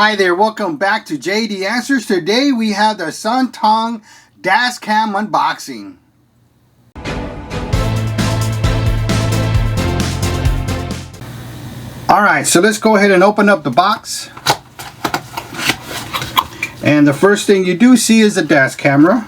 Hi there, welcome back to JD Answers. Today we have the SSONTONG dashcam unboxing. Alright, so let's go ahead and open up the box. And the first thing you do see is the dash camera.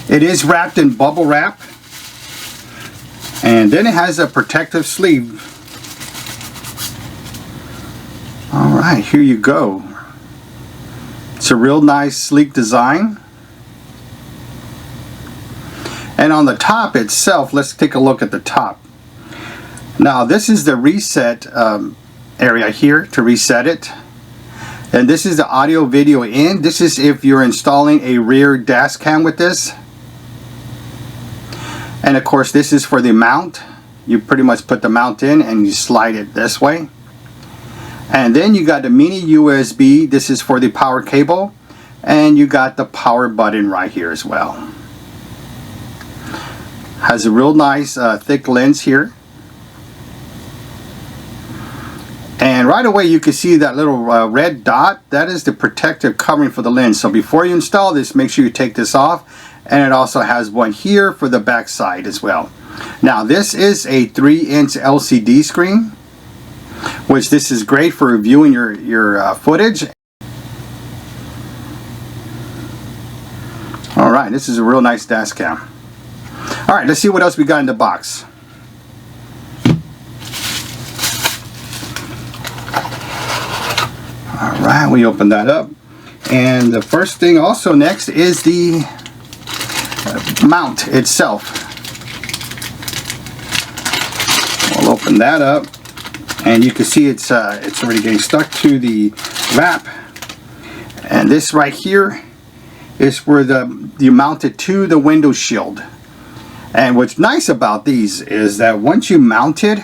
It is wrapped in bubble wrap. And then it has a protective sleeve. Alright, here you go. It's a real nice sleek design. And on the top itself, let's take a look at the top. Now this is the reset area here to reset it. And this is the audio video in. This is if you're installing a rear dash cam with this. And of course this is for the mount. You pretty much put the mount in and you slide it this way. And then you got the mini USB. This is for the power cable. And you got the power button right here as well. Has a real nice thick lens here. And right away you can see that little red dot. That is the protective covering for the lens. So before you install this, make sure you take this off. And it also has one here for the back side as well. Now this is a 3-inch LCD screen, which this is great for reviewing your footage. Alright, this is a real nice dash cam. Alright, let's see what else we got in the box. Alright, we open that up. And the first thing also next is the mount itself. We'll open that up. And you can see it's already getting stuck to the wrap. And this right here is where you mount it to the window shield. And what's nice about these is that once you mount it,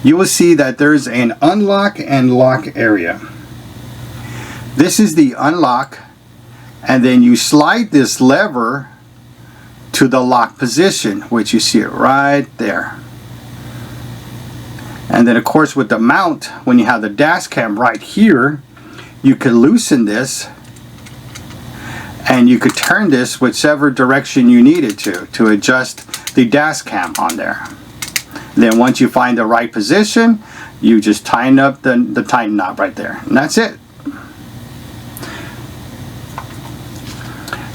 you will see that there's an unlock and lock area. This is the unlock, and then you slide this lever to the lock position, which you see it right there. And then of course with the mount, when you have the dash cam right here, you can loosen this and you could turn this whichever direction you needed to adjust the dash cam on there. Then once you find the right position, you just tighten up the tighten knot right there, and that's it.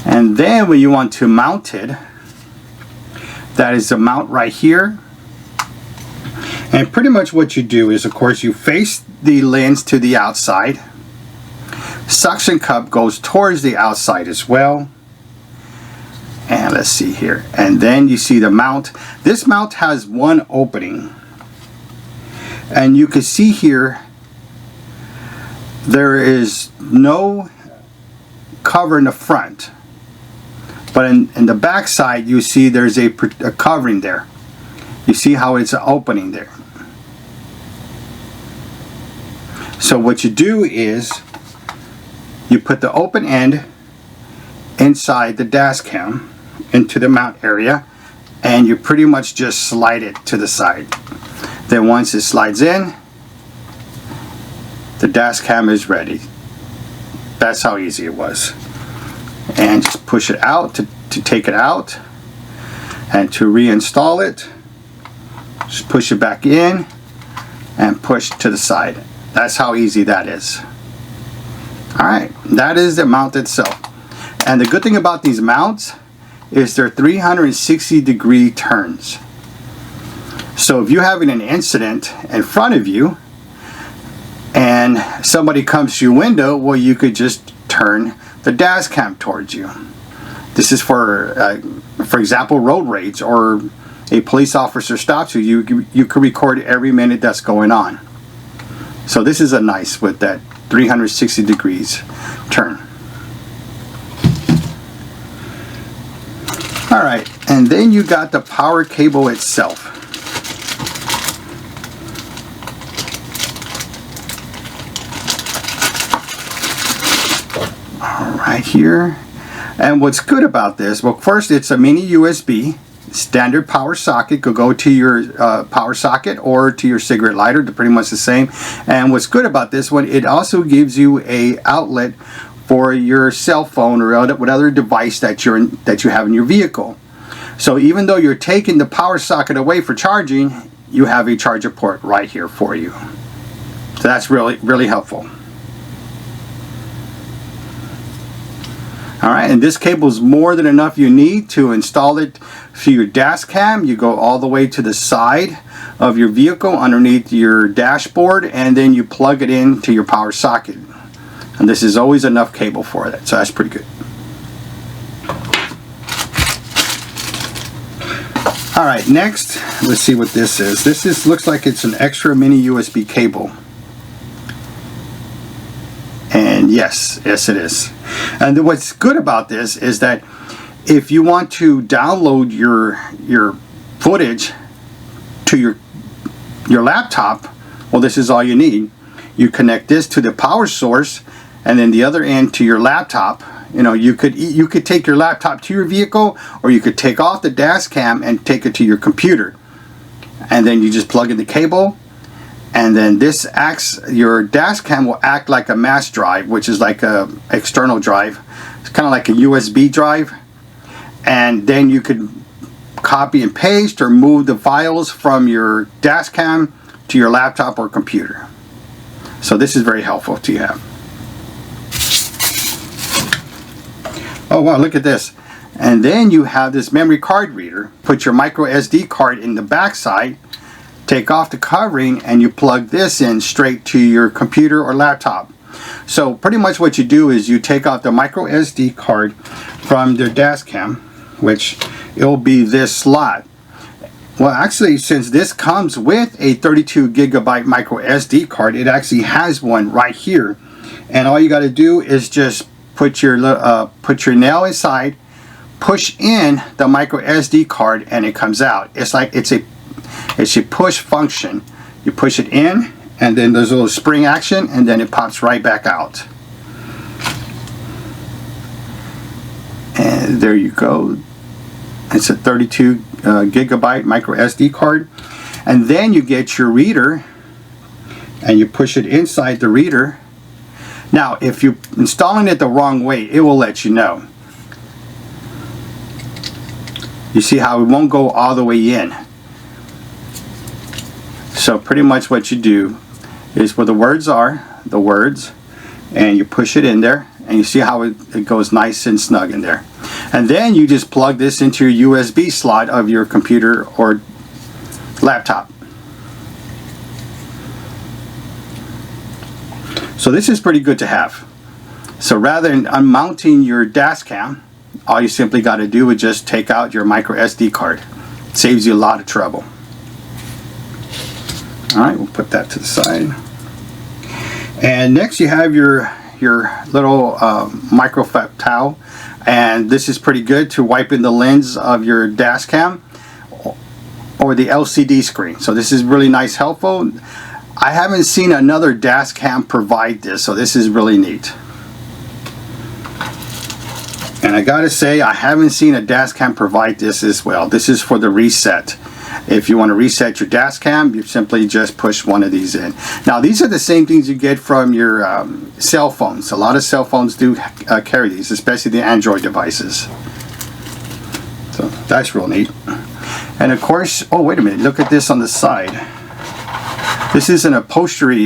And then when you want to mount it, that is the mount right here. And pretty much what you do is, of course, you face the lens to the outside. Suction cup goes towards the outside as well. And let's see here. And then you see the mount. This mount has one opening. And you can see here, there is no cover in the front. But in the back side, you see there's a covering there. You see how it's an opening there. So what you do is you put the open end inside the dash cam into the mount area, and you pretty much just slide it to the side. Then once it slides in, the dash cam is ready. That's how easy it was. And just push it out to take it out, and to reinstall it, just push it back in and push to the side. That's how easy that is. Alright, that is the mount itself. And the good thing about these mounts is they're 360-degree turns. So if you're having an incident in front of you and somebody comes to your window, well, you could just turn the dash cam towards you. This is for example, road rage, or a police officer stops you, you can record every minute that's going on. So this is a nice with that 360 degrees turn. Alright, and then you got the power cable itself. Alright here. And what's good about this, well, first it's a mini USB. standard power socket. Go to your power socket or to your cigarette lighter. They're pretty much the same. And what's good about this one, it also gives you a outlet for your cell phone or whatever device that you have in your vehicle. So even though you're taking the power socket away for charging, you have a charger port right here for you. So that's really helpful. Alright, and this cable is more than enough you need to install it to your dash cam. You go all the way to the side of your vehicle underneath your dashboard, and then you plug it into your power socket. And this is always enough cable for that, so that's pretty good. Alright, next, let's see what this is. This looks like it's an extra mini USB cable. And yes it is. And what's good about this is that if you want to download your footage to your laptop, well, this is all you need. You connect this to the power source, and then the other end to your laptop. You know, you could take your laptop to your vehicle, or you could take off the dash cam and take it to your computer, and then you just plug in the cable. And then this acts, your dash cam will act like a mass drive, which is like a external drive. It's kind of like a USB drive. And then you could copy and paste or move the files from your dash cam to your laptop or computer. So this is very helpful to have. Oh wow, look at this. And then you have this memory card reader. Put your micro SD card in the back side. Take off the covering, and you plug this in straight to your computer or laptop. So pretty much what you do is you take out the micro SD card from the dash cam, which it will be this slot. Well, actually, since this comes with a 32 gigabyte micro SD card, it actually has one right here. And all you got to do is just put your nail inside, push in the micro SD card, and it comes out. It's like it's a push function. You push it in, and then there's a little spring action, and then it pops right back out. And there you go. It's a 32 gigabyte micro SD card. And then you get your reader, and you push it inside the reader. Now, if you're installing it the wrong way, it will let you know. You see how it won't go all the way in. So pretty much what you do is where the words are, the words, and you push it in there, and you see how it goes nice and snug in there. And then you just plug this into your USB slot of your computer or laptop. So this is pretty good to have. So rather than unmounting your dash cam, all you simply got to do is just take out your micro SD card. It saves you a lot of trouble. Alright, we'll put that to the side. And next you have your little microfiber towel, and this is pretty good to wipe in the lens of your dash cam or the LCD screen. So this is really nice, helpful. I haven't seen another dash cam provide this, so this is really neat. And I gotta say, I haven't seen a dash cam provide this as well. This is for the reset. If you want to reset your dash cam, you simply just push one of these in. Now these are the same things you get from your cell phones. A lot of cell phones do carry these, especially the Android devices. So that's real neat. And of course, oh wait a minute, look at this on the side. This is an upholstery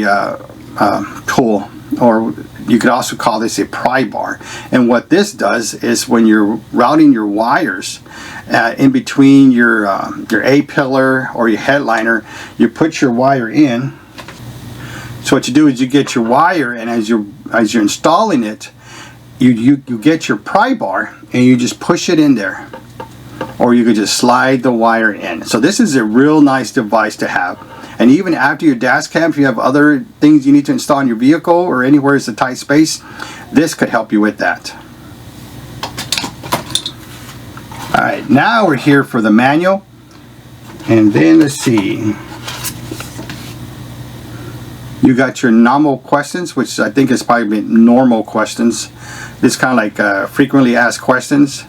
tool, or you could also call this a pry bar. And what this does is when you're routing your wires in between your A-pillar or your headliner, you put your wire in. So what you do is you get your wire, and as you're installing it, you get your pry bar and you just push it in there, or you could just slide the wire in. So this is a real nice device to have. And even after your dash cam, if you have other things you need to install in your vehicle or anywhere it's a tight space, this could help you with that. Alright, now we're here for the manual. And then let's see. You got your normal questions, which I think is probably normal questions. This kind of like frequently asked questions.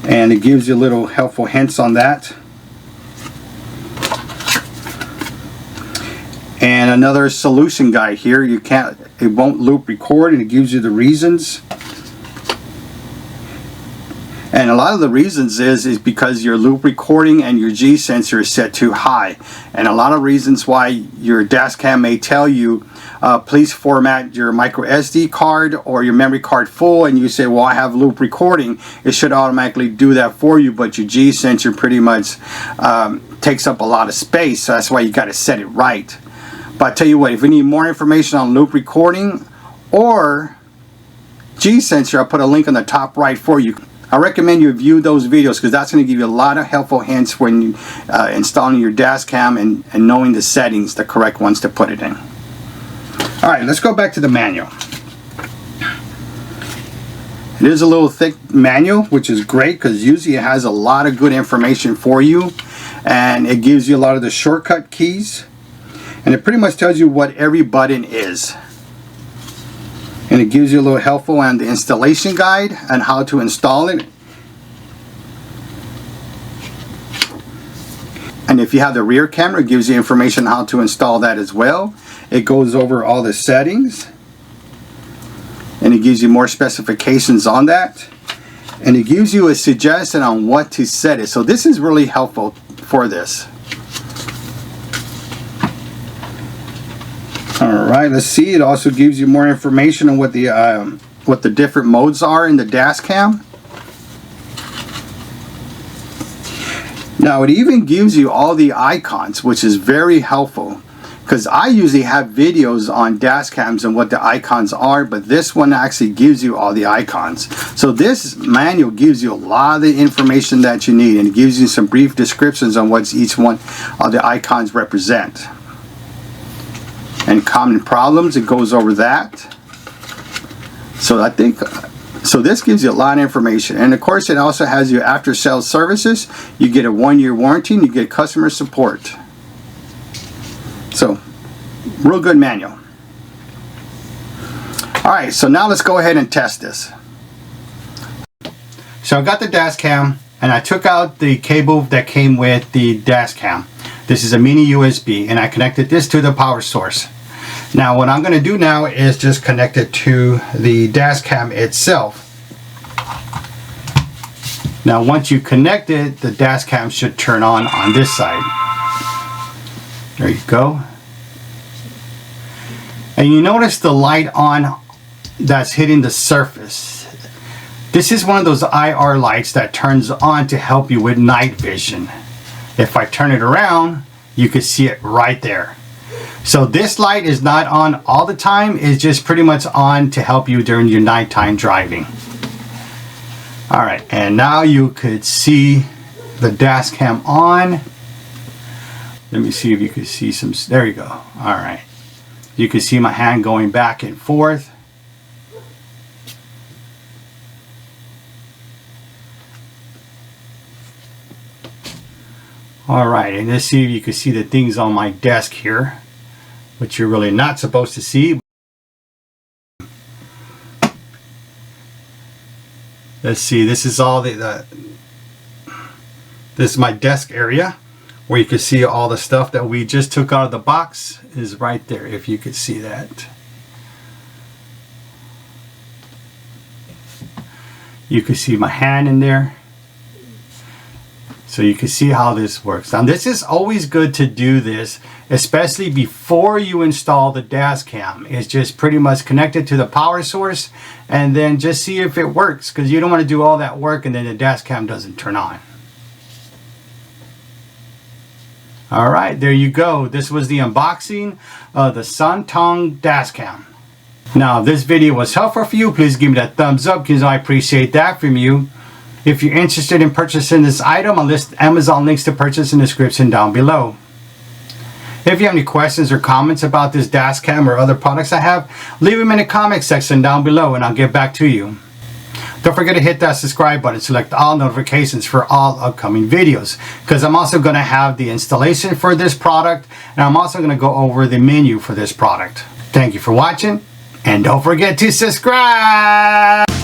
and it gives you little helpful hints on that. And another solution guide here. It won't loop record, and it gives you the reasons. And a lot of the reasons is because your loop recording and your G sensor is set too high. And a lot of reasons why your dashcam may tell you, please format your micro SD card or your memory card full, and you say, well, I have loop recording. It should automatically do that for you, but your G sensor pretty much takes up a lot of space, so that's why you got to set it right. But I tell you what, if you need more information on loop recording or G sensor, I'll put a link on the top right for you. I recommend you view those videos because that's going to give you a lot of helpful hints when you installing your dashcam and knowing the settings, the correct ones to put it in. Alright, let's go back to the manual. It is a little thick manual, which is great because usually it has a lot of good information for you, and it gives you a lot of the shortcut keys, and it pretty much tells you what every button is. And it gives you a little helpful on the installation guide and how to install it. And if you have the rear camera, it gives you information on how to install that as well. It goes over all the settings, and it gives you more specifications on that, and it gives you a suggestion on what to set it. So this is really helpful for this. Alright, let's see. It also gives you more information on what the different modes are in the dashcam. Now it even gives you all the icons, which is very helpful, because I usually have videos on dashcams and what the icons are, but this one actually gives you all the icons. So this manual gives you a lot of the information that you need, and it gives you some brief descriptions on what each one of the icons represent. And common problems, it goes over that. So this gives you a lot of information. And of course it also has your after sales services. You get a 1-year warranty, and you get customer support. So real good manual. Alright, so now let's go ahead and test this. So I got the dashcam, and I took out the cable that came with the dashcam. This is a mini USB, and I connected this to the power source. Now what I'm going to do now is just connect it to the dashcam itself. Now once you connect it, the dashcam should turn on this side. There you go. And you notice the light on that's hitting the surface. This is one of those IR lights that turns on to help you with night vision. If I turn it around, you can see it right there. So this light is not on all the time, it's just pretty much on to help you during your nighttime driving. Alright, and now you could see the dashcam on. Let me see if you can see some, there you go. Alright, you can see my hand going back and forth. Alright, and let's see if you can see the things on my desk here, which you're really not supposed to see. Let's see, this is all this is my desk area, where you can see all the stuff that we just took out of the box is right there, if you could see that. You can see my hand in there. So you can see how this works. Now this is always good to do this, especially before you install the dashcam. It's just pretty much connected to the power source, and then just see if it works, because you don't want to do all that work and then the dashcam doesn't turn on. Alright, there you go. This was the unboxing of the SSONTONG dashcam. Now if this video was helpful for you, please give me that thumbs up, because I appreciate that from you. If you're interested in purchasing this item, I'll list Amazon links to purchase in the description down below. If you have any questions or comments about this dashcam or other products I have, leave them in the comment section down below and I'll get back to you. Don't forget to hit that subscribe button, select all notifications for all upcoming videos, because I'm also going to have the installation for this product, and I'm also going to go over the menu for this product. Thank you for watching, and don't forget to subscribe!